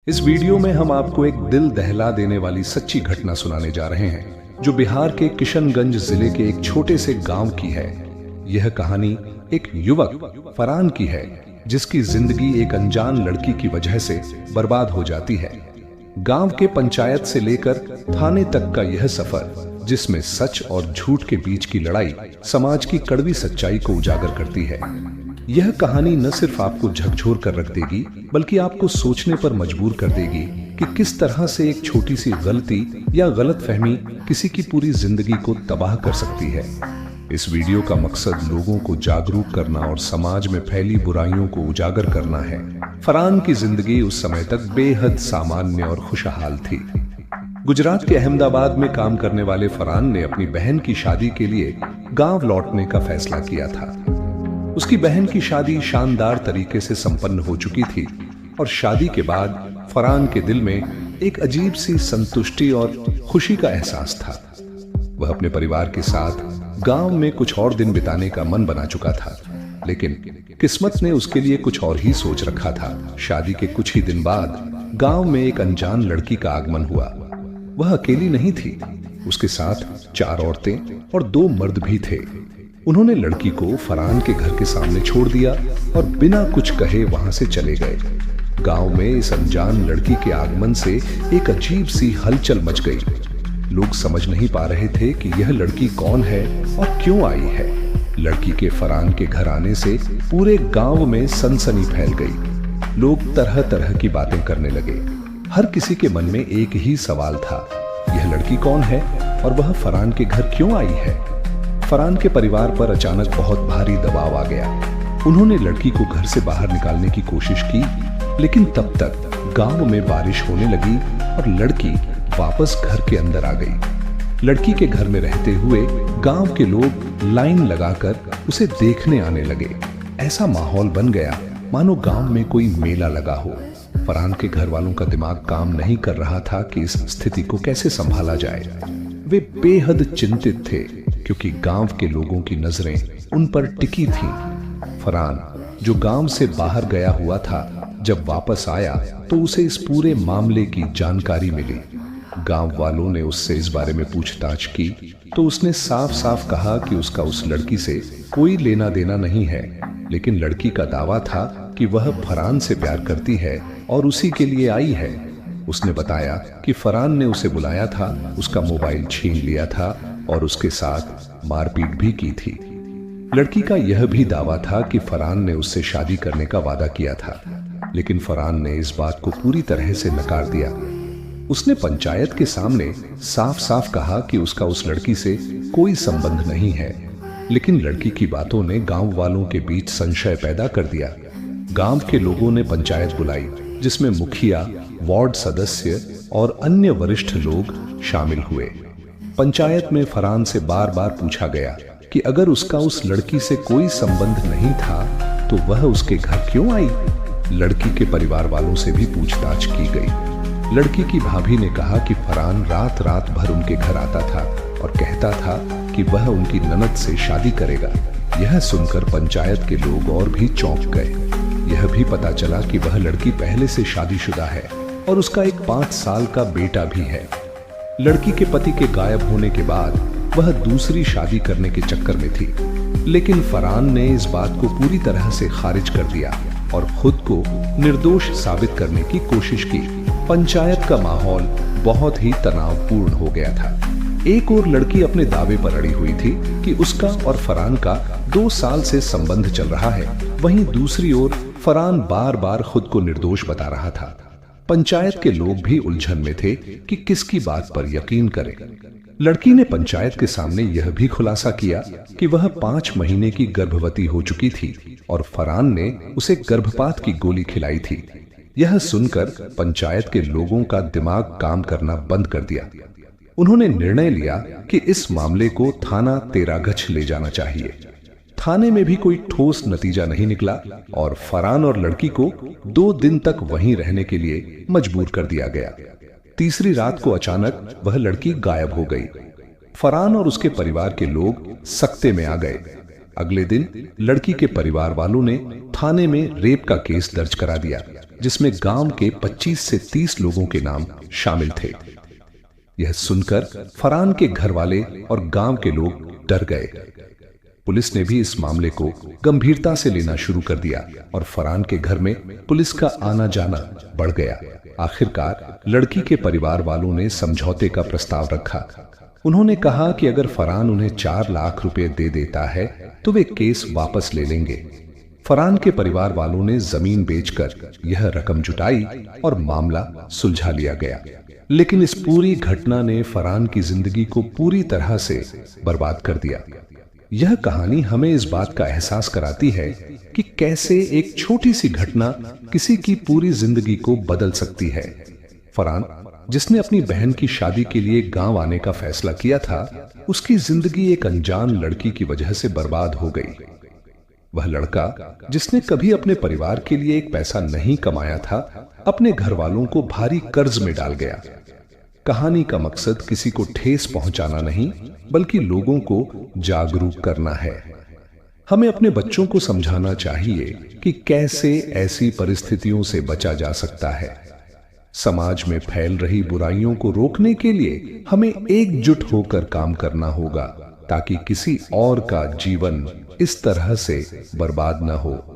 इस वीडियो में हम आपको एक दिल दहला देने वाली सच्ची घटना सुनाने जा रहे हैं जो बिहार के किशनगंज जिले के एक छोटे से गांव की है। यह कहानी एक युवक फरहान की है जिसकी जिंदगी एक अनजान लड़की की वजह से बर्बाद हो जाती है। गांव के पंचायत से लेकर थाने तक का यह सफर, जिसमें सच और झूठ के बीच की लड़ाई समाज की कड़वी सच्चाई को उजागर करती है। यह कहानी न सिर्फ आपको झकझोर कर रख देगी बल्कि आपको सोचने पर मजबूर कर देगी कि किस तरह से एक छोटी सी गलती या गलतफहमी किसी की पूरी जिंदगी को तबाह कर सकती है। इस वीडियो का मकसद लोगों को जागरूक करना और समाज में फैली बुराइयों को उजागर करना है। फरहान की जिंदगी उस समय तक बेहद सामान्य और खुशहाल थी। गुजरात के अहमदाबाद में काम करने वाले फरहान ने अपनी बहन की शादी के लिए गांव लौटने का फैसला किया था। उसकी बहन की शादी शानदार तरीके से संपन्न हो चुकी थी और शादी के बाद फरहान के दिल में एक अजीब सी संतुष्टि और खुशी का एहसास था। वह अपने परिवार के साथ गांव में कुछ और दिन बिताने का मन बना चुका था, लेकिन किस्मत ने उसके लिए कुछ और ही सोच रखा था। शादी के कुछ ही दिन बाद गांव में एक अनजान लड़की का आगमन हुआ। वह अकेली नहीं थी, उसके साथ 4 औरतें और 2 मर्द भी थे। उन्होंने लड़की को फरहान के घर के सामने छोड़ दिया और बिना कुछ कहे वहां से चले गए। गांव में इस अनजान लड़की के आगमन से एक अजीब सी हलचल मच गई। लोग समझ नहीं पा रहे थे कि यह लड़की कौन है और क्यों आई है। लड़की के फरहान के घर आने से पूरे गांव में सनसनी फैल गई। लोग तरह तरह की बातें करने लगे। हर किसी के मन में एक ही सवाल था, यह लड़की कौन है और वह फरहान के घर क्यों आई है। फरहान के परिवार पर अचानक बहुत भारी दबाव आ गया। उन्होंने लड़की को घर से बाहर निकालने की कोशिश की, लेकिन तब तक गांव में बारिश होने लगी और लड़की वापस घर के अंदर आ गई। लड़की के घर में रहते हुए गांव के लोग लाइन लगाकर उसे देखने आने लगे। ऐसा माहौल बन गया मानो गांव में कोई मेला लगा हो। फरहान के घर वालों का दिमाग काम नहीं कर रहा था कि इस स्थिति को कैसे संभाला जाए। वे बेहद चिंतित थे क्योंकि गांव के लोगों की नजरें उन पर टिकी थीं। फरहान, जो गांव से बाहर गया हुआ था, जब वापस आया तो उसे इस पूरे मामले की जानकारी मिली। गांव वालों ने उससे इस बारे में पूछताछ की तो उसने साफ साफ कहा कि उसका उस लड़की से कोई लेना देना नहीं है, लेकिन लड़की का दावा था कि वह फरहान से प्यार करती है और उसी के लिए आई है। उसने बताया कि फरहान ने उसे बुलाया था, उसका मोबाइल छीन लिया था और उसके साथ मारपीट भी की थी। लड़की का यह भी दावा था कि फरहान ने उससे शादी करने का वादा किया था, लेकिन फरहान ने इस बात को पूरी तरह से नकार दिया। उसने पंचायत के सामने साफ साफ कहा कि उसका उस लड़की से कोई संबंध नहीं है, लेकिन लड़की की बातों ने गांव वालों के बीच संशय पैदा कर दिया। गांव के लोगों ने पंचायत बुलाई, जिसमें मुखिया, वार्ड सदस्य और अन्य वरिष्ठ लोग शामिल हुए। पंचायत में फरहान से बार बार पूछा गया कि अगर उसका उस लड़की से कोई संबंध नहीं था तो वह उसके घर क्यों आई। लड़की के परिवार वालों से भी पूछताछ की गई। लड़की की भाभी ने कहा कि फरहान रात रात भर उनके घर आता था और कहता था कि वह उनकी ननद से शादी करेगा। यह सुनकर पंचायत के लोग और भी चौंक गए। यह भी पता चला कि वह लड़की पहले से शादीशुदा है और उसका एक 5 साल का बेटा भी है। लड़की के पति के गायब होने के बाद वह दूसरी शादी करने के चक्कर में थी, लेकिन फरहान ने इस बात को पूरी तरह से खारिज कर दिया और खुद को निर्दोष साबित करने की कोशिश की। पंचायत का माहौल बहुत ही तनावपूर्ण हो गया था। एक और लड़की अपने दावे पर अड़ी हुई थी कि उसका और फरहान का 2 साल से संबंध चल रहा है। वहीं दूसरी ओर फरहान बार बार खुद को निर्दोष बता रहा था। पंचायत के लोग भी उलझन में थे कि किसकी बात पर यकीन करें। लड़की ने पंचायत के सामने यह भी खुलासा किया कि वह 5 महीने की गर्भवती हो चुकी थी और फरहान ने उसे गर्भपात की गोली खिलाई थी। यह सुनकर पंचायत के लोगों का दिमाग काम करना बंद कर दिया। उन्होंने निर्णय लिया कि इस मामले को थाना तेरागछ ले जाना चाहिए। थाने में भी कोई ठोस नतीजा नहीं निकला और फरहान और लड़की को 2 दिन तक वहीं रहने के लिए मजबूर कर दिया गया। तीसरी रात को अचानक वह लड़की गायब हो गई। फरहान और उसके परिवार के लोग सकते में आ गए। अगले दिन लड़की के परिवार वालों ने थाने में रेप का केस दर्ज करा दिया। जिसमें गांव के 25 से 30 लोगों के नाम शामिल थे। यह सुनकर फरहान के घर वाले और गांव के लोग डर गए। पुलिस ने भी इस मामले को गंभीरता से लेना शुरू कर दिया और फरहान के घर में पुलिस का आना जाना बढ़ गया। आखिरकार लड़की के परिवार वालों ने समझौते का प्रस्ताव रखा। उन्होंने कहा कि अगर फरहान उन्हें 4 लाख रुपए दे देता है तो वे केस वापस ले लेंगे। फरहान के परिवार वालों ने जमीन बेचकर यह रकम जुटाई और मामला सुलझा लिया गया। लेकिन इस पूरी घटना ने फरहान की जिंदगी को पूरी तरह से बर्बाद कर दिया। यह कहानी हमें इस बात का एहसास कराती है कि कैसे एक छोटी सी घटना किसी की पूरी जिंदगी को बदल सकती है। फरहान, जिसने अपनी बहन की शादी के लिए गांव आने का फैसला किया था, उसकी जिंदगी एक अनजान लड़की की वजह से बर्बाद हो गई। वह लड़का जिसने कभी अपने परिवार के लिए एक पैसा नहीं कमाया था, अपने घर वालों को भारी कर्ज में डाल गया। कहानी का मकसद किसी को ठेस पहुंचाना नहीं, बल्कि लोगों को जागरूक करना है। हमें अपने बच्चों को समझाना चाहिए कि कैसे ऐसी परिस्थितियों से बचा जा सकता है। समाज में फैल रही बुराइयों को रोकने के लिए हमें एकजुट होकर काम करना होगा, ताकि किसी और का जीवन इस तरह से बर्बाद न हो।